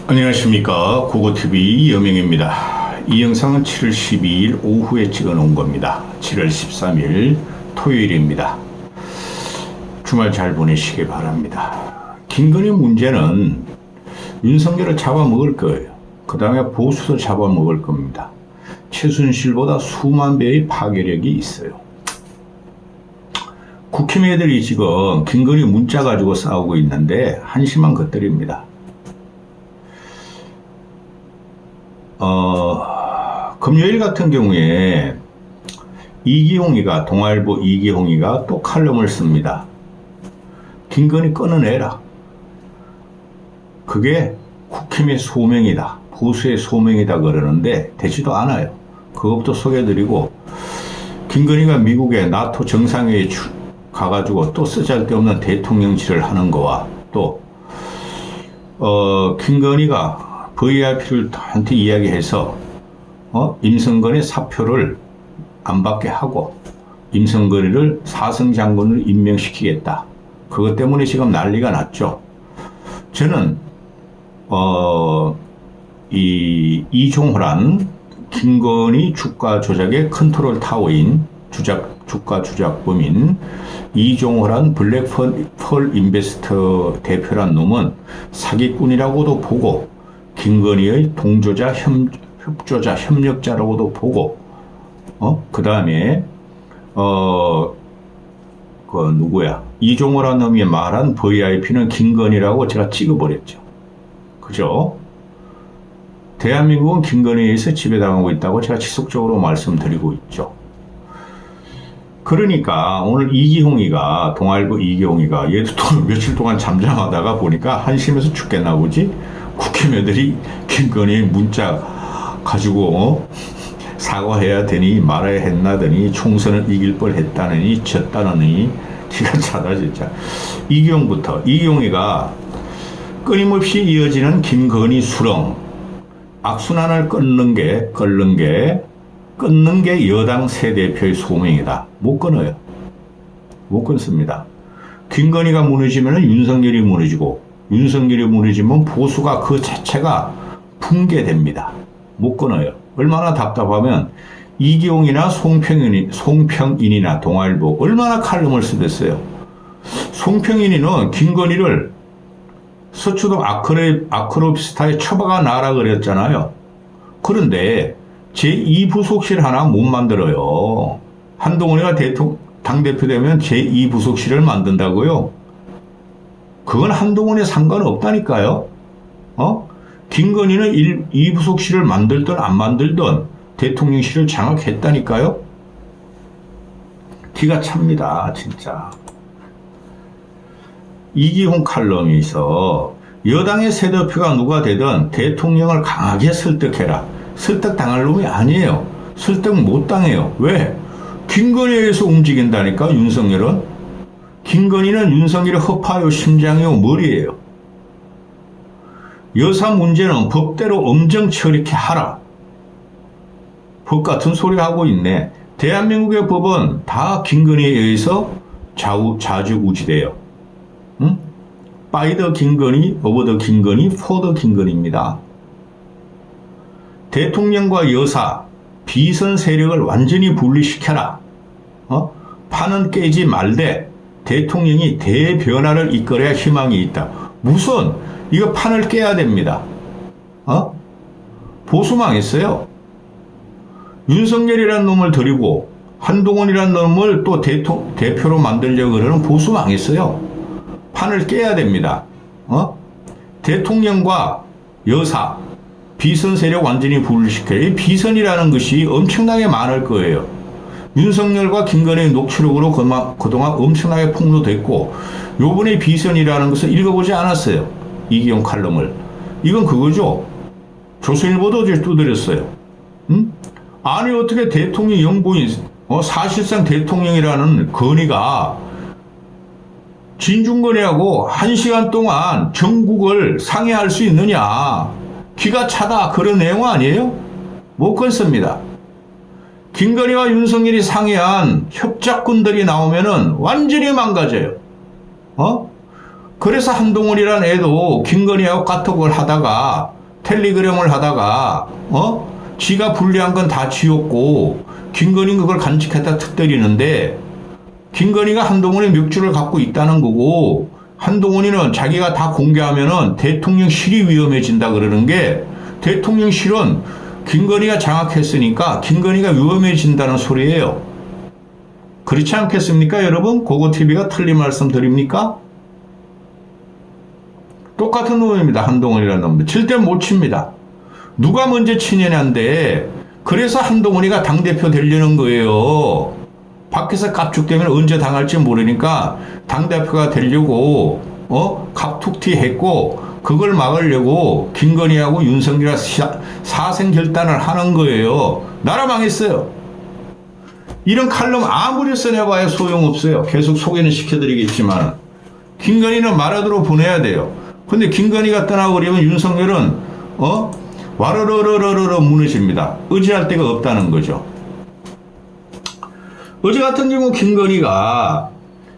안녕하십니까. 국어TV 여명입니다. 이 영상은 7월 12일 오후에 찍어 놓은 겁니다. 7월 13일 토요일입니다. 주말 잘 보내시기 바랍니다. 김건희 문제는 윤석열을 잡아먹을 거예요. 그 다음에 보수도 잡아먹을 겁니다. 최순실보다 수만 배의 파괴력이 있어요. 국힘애들이 지금 김건희 문자 가지고 싸우고 있는데 한심한 것들입니다. 금요일 같은 경우에 이기홍이가, 동아일보 이기홍이가 또 칼럼을 씁니다. 김건희 끊어내라. 그게 국힘의 소명이다. 보수의 소명이다 그러는데 되지도 않아요. 그것부터 소개해드리고, 김건희가 미국의 나토 정상회의에 가가지고 또 쓰잘데없는 대통령질을 하는 거와 또 김건희가 VIP를 한테 이야기해서 임성근의 사표를 안 받게 하고 임성근을 사성장군을 임명시키겠다. 그것 때문에 지금 난리가 났죠. 저는 이종호란 김건희 주가 조작의 컨트롤 타워인 주가 조작범인 이종호란 블랙펄 인베스터 대표란 놈은 사기꾼이라고도 보고 김건희의 동조자, 협조자, 협력자라고도 보고, 그 다음에, 이종호라는 놈이 말한 VIP는 김건희라고 제가 찍어버렸죠. 그죠? 대한민국은 김건희에 의해서 지배당하고 있다고 제가 지속적으로 말씀드리고 있죠. 그러니까 오늘 이기홍이가, 동아일보 이기홍이가, 얘도 또 며칠 동안 잠잠하다가 보니까 한심해서 죽겠나 보지? 국힘애들이 김건희 문자 가지고 사과해야 되니 말아야 했나더니 총선을 이길 뻔했다느니 졌다느니 기가 차다 진짜. 이기홍부터. 이기홍이가 끊임없이 이어지는 김건희 수렁, 악순환을 끊는 게 여당 새 대표의 소명이다. 못 끊어요. 못 끊습니다. 김건희가 무너지면 윤석열이 무너지고, 윤석열이 무너지면 보수가 그 자체가 붕괴됩니다. 못 끊어요. 얼마나 답답하면 이기홍이나 송평인이나 동아일보 얼마나 칼럼을 쓰댔어요. 송평인이는 김건희를 서초동 아크로비스타에 처박아 놔라 그랬잖아요. 그런데 제2부속실 하나 못 만들어요. 한동훈이가 당대표 되면 제2부속실을 만든다고요? 그건 한동훈에 상관없다니까요. 김건희는 2부속실을 만들든 안 만들든 대통령실을 장악했다니까요. 기가 찹니다, 진짜. 이기홍 칼럼이 있어. 여당의 새 대표가 누가 되든 대통령을 강하게 설득해라. 설득당할 놈이 아니에요. 설득 못 당해요. 왜? 김건희에 의해서 움직인다니까, 윤석열은. 김건희는 윤석열의 허파요, 심장이요, 머리예요. 여사 문제는 법대로 엄정 처리케 하라. 법 같은 소리 하고 있네. 대한민국의 법은 다 김건희에 의해서 좌지우지돼요. 응? by the 김건희, over the 김건희, for the 김건희입니다. 대통령과 여사, 비선 세력을 완전히 분리시켜라. 판은 깨지 말되 대통령이 대변화를 이끌어야 희망이 있다. 무슨 이거 판을 깨야 됩니다. 보수 망했어요. 윤석열이라는 놈을 데리고 한동훈이라는 놈을 또 대표로 만들려고 그러는 보수 망했어요. 판을 깨야 됩니다. 대통령과 여사, 비선 세력 완전히 분리시켜요. 이 비선이라는 것이 엄청나게 많을 거예요. 윤석열과 김건희의 녹취록으로 그동안 엄청나게 폭로됐고, 요번에 비선이라는 것을 읽어보지 않았어요. 이기용 칼럼을. 이건 그거죠. 조선일보도 어제 두드렸어요. 아니 어떻게 대통령 영부인, 사실상 대통령이라는 건의가 진중권이하고 1시간 동안 전국을 상해할 수 있느냐. 기가 차다. 그런 내용 아니에요? 못 끊습니다. 김건희와 윤석열이 상의한 협작군들이 나오면은 완전히 망가져요. 그래서 한동훈이란 애도 김건희하고 카톡을 하다가 텔레그램을 하다가 지가 불리한 건 다 지웠고 김건희 그걸 간직했다 툭 때리는데 김건희가 한동훈의 멱줄을 갖고 있다는 거고 한동훈이는 자기가 다 공개하면은 대통령실이 위험해진다 그러는 게 대통령실은 김건희가 장악했으니까 김건희가 위험해진다는 소리예요. 그렇지 않겠습니까 여러분? 고고TV가 틀린 말씀 드립니까? 똑같은 놈입니다. 한동훈이라는 놈들. 절대 못 칩니다. 누가 먼저 치느냐인데 그래서 한동훈이가 당대표 되려는 거예요. 밖에서 깝죽대면 언제 당할지 모르니까 당대표가 되려고 갑툭튀 했고 그걸 막으려고 김건희하고 윤석열이 사생결단을 하는 거예요. 나라 망했어요. 이런 칼럼 아무리 써내봐야 소용없어요. 계속 소개는 시켜드리겠지만 김건희는 말하도록 보내야 돼요. 근데 김건희가 떠나버리면 윤석열은 와르르르르르 무너집니다. 의지할 데가 없다는 거죠. 어제 같은 경우 김건희가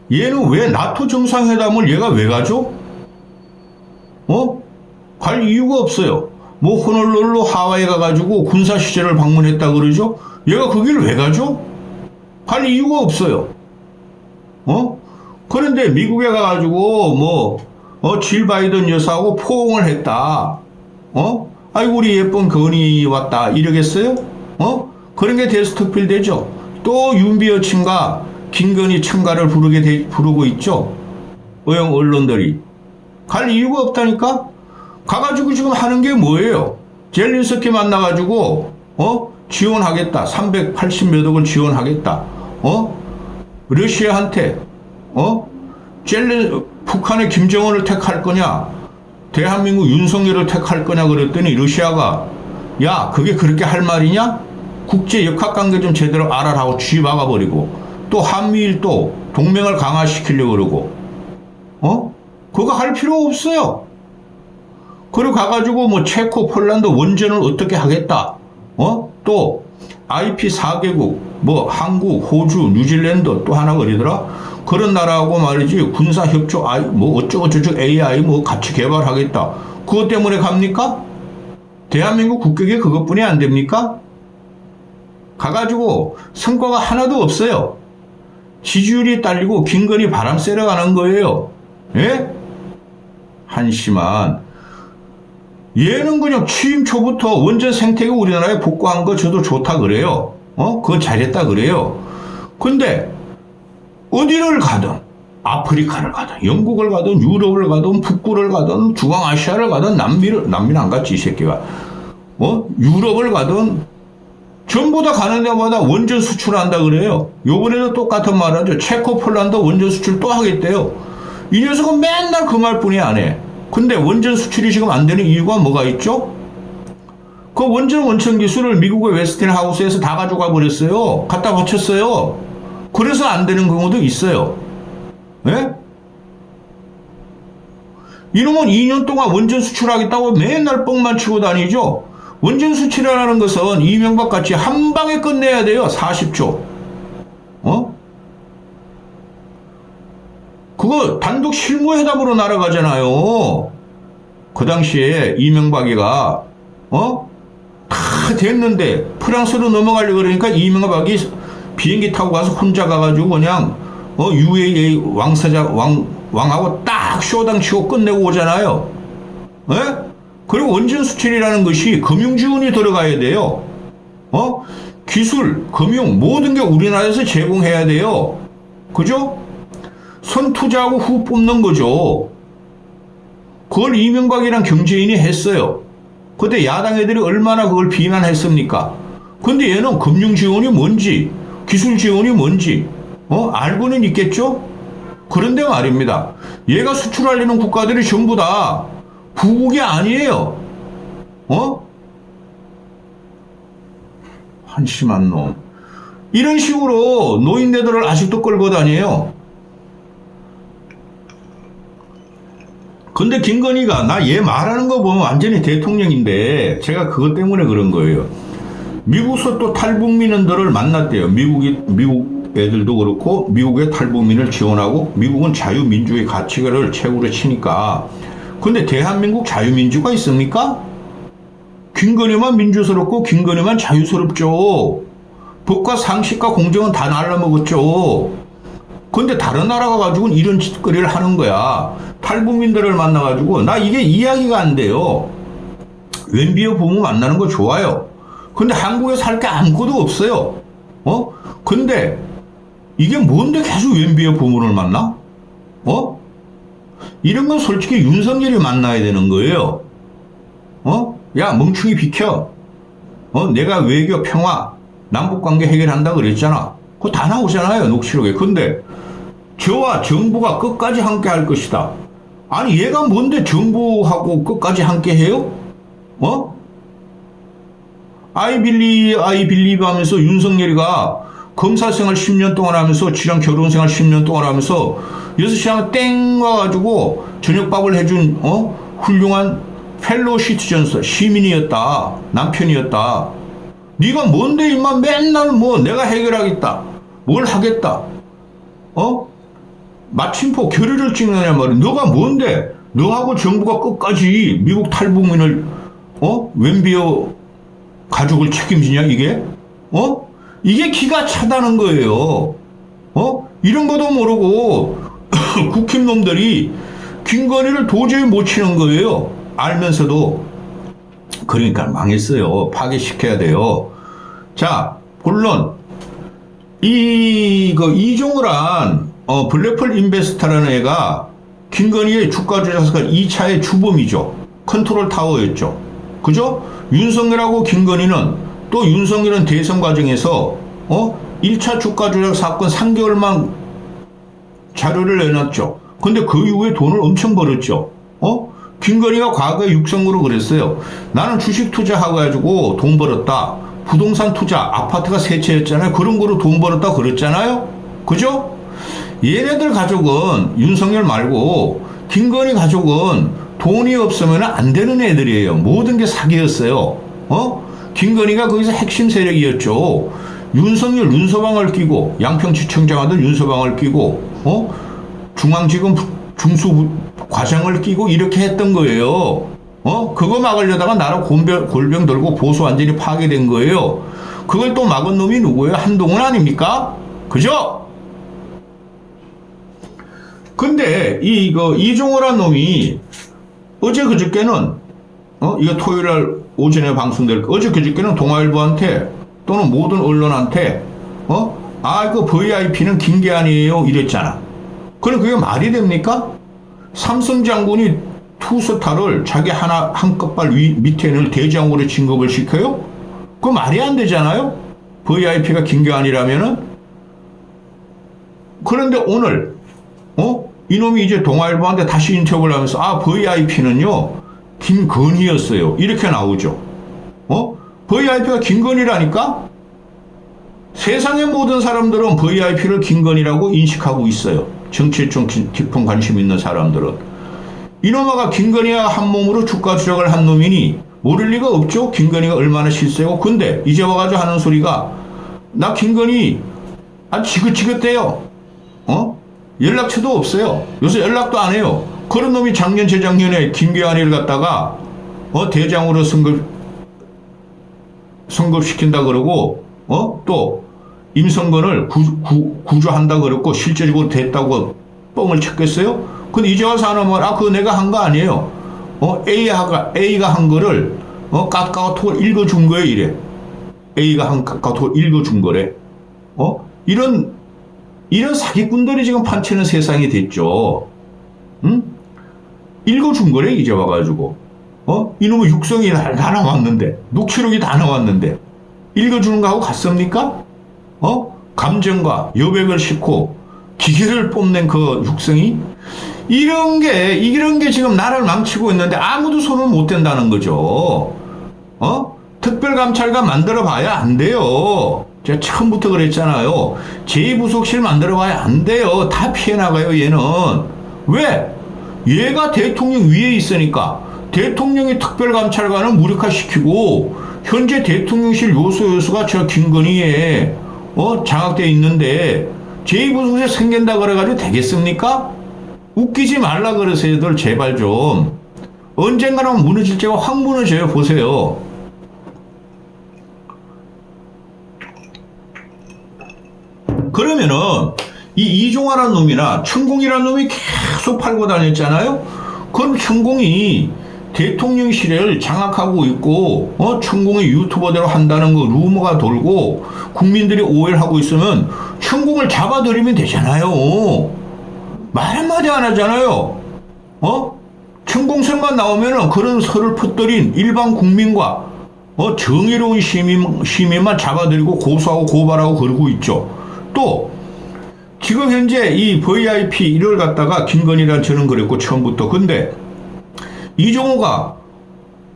얘는 왜 나토 정상회담을 얘가 왜 가죠? 갈 이유가 없어요. 뭐 호놀룰루 하와이 가가지고 군사시설을 방문했다 그러죠? 얘가 거기를 왜 가죠? 갈 이유가 없어요. 그런데 미국에 가가지고 질 바이든 여사하고 포옹을 했다. 아이고 우리 예쁜 건이 왔다 이러겠어요? 그런 게 데스토필 되죠. 또 윤비 여친과 김건희 청가를 부르고 있죠. 어영 언론들이. 갈 이유가 없다니까? 가가지고 지금 하는 게 뭐예요? 젤린스키 만나가지고 지원하겠다. 380몇 억을 지원하겠다. 러시아한테 북한의 김정은을 택할 거냐? 대한민국 윤석열을 택할 거냐 그랬더니 러시아가 야 그게 그렇게 할 말이냐? 국제 역학관계 좀 제대로 알아라고 쥐박아버리고 또 한미일 또 동맹을 강화시키려고 그러고 그거 할 필요 없어요. 그리고 가가지고 체코 폴란드 원전을 어떻게 하겠다. 또 IP 4개국 한국 호주 뉴질랜드 또 하나 어디더라 그런 나라하고 말이지 군사협조 어쩌고저쩌고 AI 같이 개발하겠다. 그것 때문에 갑니까? 대한민국 국격이 그것뿐이 안 됩니까? 가가지고 성과가 하나도 없어요. 지지율이 딸리고 김건희 바람 쐬러 가는 거예요. 예? 한심한. 얘는 그냥 취임 초부터 원전 생태계 우리나라에 복구한 거 저도 좋다 그래요. 그거 잘했다 그래요. 근데 어디를 가든 아프리카를 가든 영국을 가든 유럽을 가든 북구를 가든 중앙아시아를 가든 남미는 안 갔지 이 새끼가. 유럽을 가든 전부 다 가는 데마다 원전 수출한다 그래요. 요번에도 똑같은 말 하죠. 체코 폴란드 원전 수출 또 하겠대요. 이 녀석은 맨날 그 말뿐이 안 해. 근데 원전 수출이 지금 안 되는 이유가 뭐가 있죠? 그 원천 기술을 미국의 웨스틴하우스에서 다 가져가 버렸어요. 갖다 바쳤어요. 그래서 안 되는 경우도 있어요. 예? 이놈은 2년 동안 원전 수출하겠다고 맨날 뻥만 치고 다니죠. 원전 수출이라는 것은 이명박 같이 한 방에 끝내야 돼요. 40조. 그거 단독 실무회담으로 날아가잖아요. 그 당시에 이명박이가 다 됐는데 프랑스로 넘어가려고 그러니까 이명박이 비행기 타고 가서 혼자 가가지고 그냥 UAE 왕하고 딱 쇼당 치고 끝내고 오잖아요. 예? 그리고 원전 수출이라는 것이 금융 지원이 들어가야 돼요. 기술, 금융 모든 게 우리나라에서 제공해야 돼요. 그죠? 선 투자하고 후 뽑는 거죠. 그걸 이명박이랑 경제인이 했어요. 그때 야당 애들이 얼마나 그걸 비난했습니까? 근데 얘는 금융 지원이 뭔지, 기술 지원이 뭔지, 알고는 있겠죠? 그런데 말입니다. 얘가 수출하려는 국가들이 전부 다 부국이 아니에요. 한심한 놈. 이런 식으로 노인네들을 아직도 끌고 다녀요. 근데 김건희가 나 얘 말하는 거 보면 완전히 대통령인데 제가 그것 때문에 그런 거예요. 미국서 또 탈북민들을 만났대요. 미국 애들도 그렇고 미국의 탈북민을 지원하고 미국은 자유민주의 가치를 최고로 치니까. 근데 대한민국 자유민주가 있습니까? 김건희만 민주스럽고 김건희만 자유스럽죠. 법과 상식과 공정은 다 날라먹었죠. 근데 다른 나라가 가지고는 이런 짓거리를 하는 거야. 탈북민들을 만나가지고 나 이게 이야기가 안 돼요. 웬비어 부모 만나는 거 좋아요. 근데 한국에서 할 게 아무것도 없어요. 근데 이게 뭔데 계속 웬비어 부모를 만나? 이런 건 솔직히 윤석열이 만나야 되는 거예요. 야, 멍충이 비켜. 내가 외교 평화, 남북관계 해결한다 그랬잖아. 그거 다 나오잖아요, 녹취록에. 근데 저와 정부가 끝까지 함께 할 것이다. 아니, 얘가 뭔데 정부하고 끝까지 함께 해요? I believe 하면서 윤석열이가 검사 생활 10년 동안 하면서 지랑 결혼 생활 10년 동안 하면서 6시간 땡 와가지고 저녁밥을 해준 훌륭한 펠로우 시티즌스 시민이었다. 남편이었다. 네가 뭔데 임마 맨날 뭐 내가 해결하겠다. 뭘 하겠다. 마침표 결의를 찍느냐 말이야. 너가 뭔데 너하고 정부가 끝까지 미국 탈북민을 웬비어 가족을 책임지냐 이게? 이게 기가 차다는 거예요. 이런 것도 모르고 국힘놈들이 김건희를 도저히 못 치는 거예요. 알면서도. 그러니까 망했어요. 파괴시켜야 돼요. 자, 본론. 이종우란 블랙펄 인베스터라는 애가 김건희의 주가 조작 사건 2차의 주범이죠. 컨트롤 타워였죠. 그죠? 윤석열하고 김건희는 또 윤석열은 대선 과정에서 1차 주가 조작 사건 3개월만 자료를 내놨죠. 근데 그 이후에 돈을 엄청 벌었죠. 김건희가 과거에 육성으로 그랬어요. 나는 주식 투자하고 돈 벌었다. 부동산 투자, 아파트가 세 채였잖아요. 그런 거로 돈 벌었다 그랬잖아요. 그죠? 얘네들 가족은 윤석열 말고 김건희 가족은 돈이 없으면 안 되는 애들이에요. 모든 게 사기였어요. 김건희가 거기서 핵심 세력이었죠. 윤석열 눈서방을 끼고 양평지청장 아들 윤서방을 끼고 중앙지검 중수 과장을 끼고 이렇게 했던 거예요. 그거 막으려다가 나라 골병 들고 보수 완전히 파괴된 거예요. 그걸 또 막은 놈이 누구예요? 한동훈 아닙니까? 그죠? 근데 이종호란 놈이 어제 그저께는 이거 토요일날 오전에 방송될 어제 그저께는 동아일보한테 또는 모든 언론한테 그 VIP는 김계한이에요 이랬잖아. 그럼 그게 말이 됩니까? 삼성 장군이 투스타를 자기 한 끗발 밑에 있는 대장으로 진급을 시켜요? 그거 말이 안 되잖아요? VIP가 김계한이라면은? 그런데 오늘, 이놈이 이제 동아일보한테 다시 인터뷰를 하면서, VIP는요, 김건희였어요. 이렇게 나오죠. VIP가 김건희라니까? 세상의 모든 사람들은 VIP를 김건희라고 인식하고 있어요. 정치에 좀 깊은 관심 있는 사람들은. 이놈아가 김건희와 한 몸으로 주가 조작을 한 놈이니 모를 리가 없죠. 김건희가 얼마나 실세고. 근데 이제 와가지고 하는 소리가 나 김건희 지긋지긋해요. 연락처도 없어요. 요새 연락도 안 해요. 그런 놈이 작년 재작년에 김계한이를 갖다가 대장으로 승급시킨다 그러고 또 임성근을 구조한다 그랬고 실제적으로 됐다고 뻥을 쳤겠어요? 근데 이제 와서 하는 말, 그거 내가 한 거 아니에요. A가 한 거를 카카오톡을 읽어준 거예요, 이래. A가 한 카카오톡을 읽어준 거래. 이런 사기꾼들이 지금 판치는 세상이 됐죠. 응? 읽어준 거래, 이제 와가지고. 이놈의 육성이 다 나왔는데, 녹취록이 다 나왔는데, 읽어주는 거하고 같습니까? 감정과 여백을 싣고 기계를 뽐낸 그 육성이 이런 게 지금 나라를 망치고 있는데 아무도 손을 못 댄다는 거죠. 특별감찰관 만들어 봐야 안 돼요. 제가 처음부터 그랬잖아요. 제2부속실 만들어 봐야 안 돼요. 다 피해 나가요, 얘는. 왜? 얘가 대통령 위에 있으니까 대통령이 특별감찰관을 무력화시키고 현재 대통령실 요소가 저 김건희의 장악돼 있는데 제2부속실 생긴다 그래가지고 되겠습니까? 웃기지 말라 그러세요들 제발 좀. 언젠가는 무너질 때가 확 무너져요. 보세요. 그러면은 이 이종화라는 놈이나 천공이라는 놈이 계속 팔고 다녔잖아요. 그럼 천공이 대통령실을 장악하고 있고 천공이 유튜버대로 한다는 거 루머가 돌고 국민들이 오해를 하고 있으면 천공을 잡아들이면 되잖아요. 말 한마디 안 하잖아요. 천공설만 나오면은 그런 설을 퍼뜨린 일반 국민과 정의로운 시민만 잡아들이고 고소하고 고발하고 그러고 있죠. 또 지금 현재 이 VIP를 갖다가 김건희란 저는 그랬고 처음부터. 근데 이종호가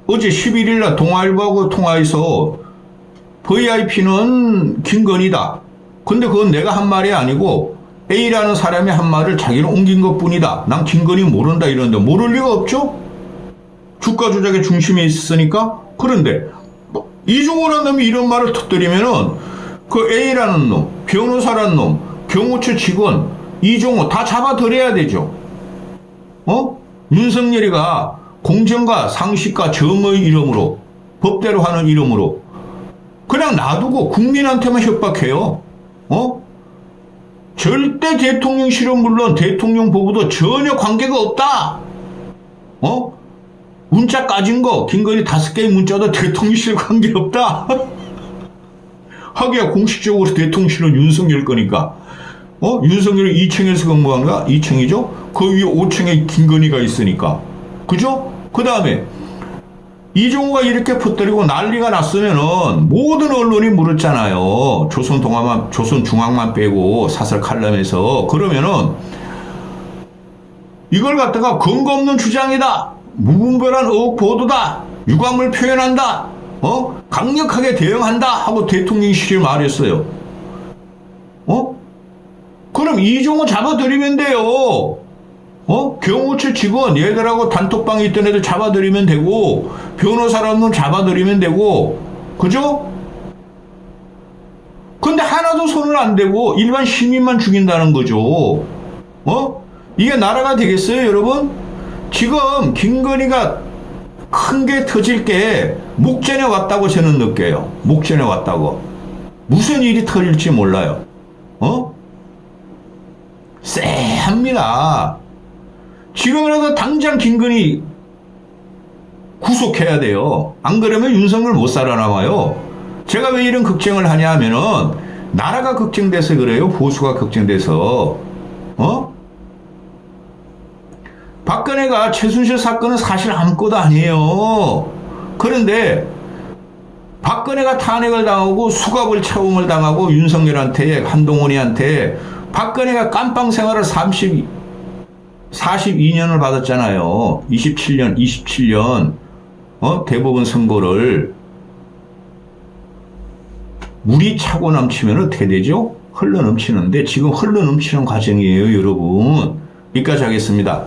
어제 11일 날 동아일보하고 통화해서 VIP는 김건희다. 근데 그건 내가 한 말이 아니고 A라는 사람이 한 말을 자기는 옮긴 것 뿐이다. 난 김건희 모른다 이러는데 모를 리가 없죠? 주가 조작의 중심에 있으니까. 그런데 이종호라는 놈이 이런 말을 터뜨리면은 그 A라는 놈, 변호사라는 놈, 경호처 직원, 이종호 다 잡아들여야 되죠. 윤석열이가 공정과 상식과 정의 이름으로 법대로 하는 이름으로 그냥 놔두고 국민한테만 협박해요. 절대 대통령실은 물론 대통령 보고도 전혀 관계가 없다. 문자 까진 거 김건희 5개의 문자도 대통령실 관계없다. 하기야 공식적으로 대통령실은 윤석열 거니까. 윤석열이 2층에서 근무한가? 2층이죠? 그 위에 5층에 김건희가 있으니까. 그죠? 그 다음에 이종호가 이렇게 퍼뜨리고 난리가 났으면은 모든 언론이 물었잖아요. 조선중앙만 빼고 사설 칼럼에서. 그러면은 이걸 갖다가 근거 없는 주장이다. 무분별한 의혹 보도다. 유감을 표현한다. 강력하게 대응한다. 하고 대통령실이 말했어요. 그럼 이종호 잡아들이면 돼요. 경호처 직원 얘들하고 단톡방에 있던 애들 잡아들이면 되고 변호사라는 놈 잡아들이면 되고 그죠? 근데 하나도 손을 안 대고 일반 시민만 죽인다는 거죠. 이게 나라가 되겠어요 여러분? 지금 김건희가 큰 게 터질 게 목전에 왔다고 저는 느껴요. 목전에 왔다고. 무슨 일이 터질지 몰라요. 쎄합니다. 지금이라도 당장 김건희 구속해야 돼요. 안 그러면 윤석열 못 살아남아요. 제가 왜 이런 걱정을 하냐 하면은 나라가 걱정돼서 그래요. 보수가 걱정돼서. 박근혜가 최순실 사건은 사실 아무것도 아니에요. 그런데 박근혜가 탄핵을 당하고 수갑을 채움을 당하고 윤석열한테 한동훈이한테 박근혜가 깜빵 생활을 42년을 받았잖아요. 27년 대법원 선고를. 물이 차고 넘치면 어떻게 되죠? 흘러 넘치는데 지금 흘러 넘치는 과정이에요 여러분. 여기까지 하겠습니다.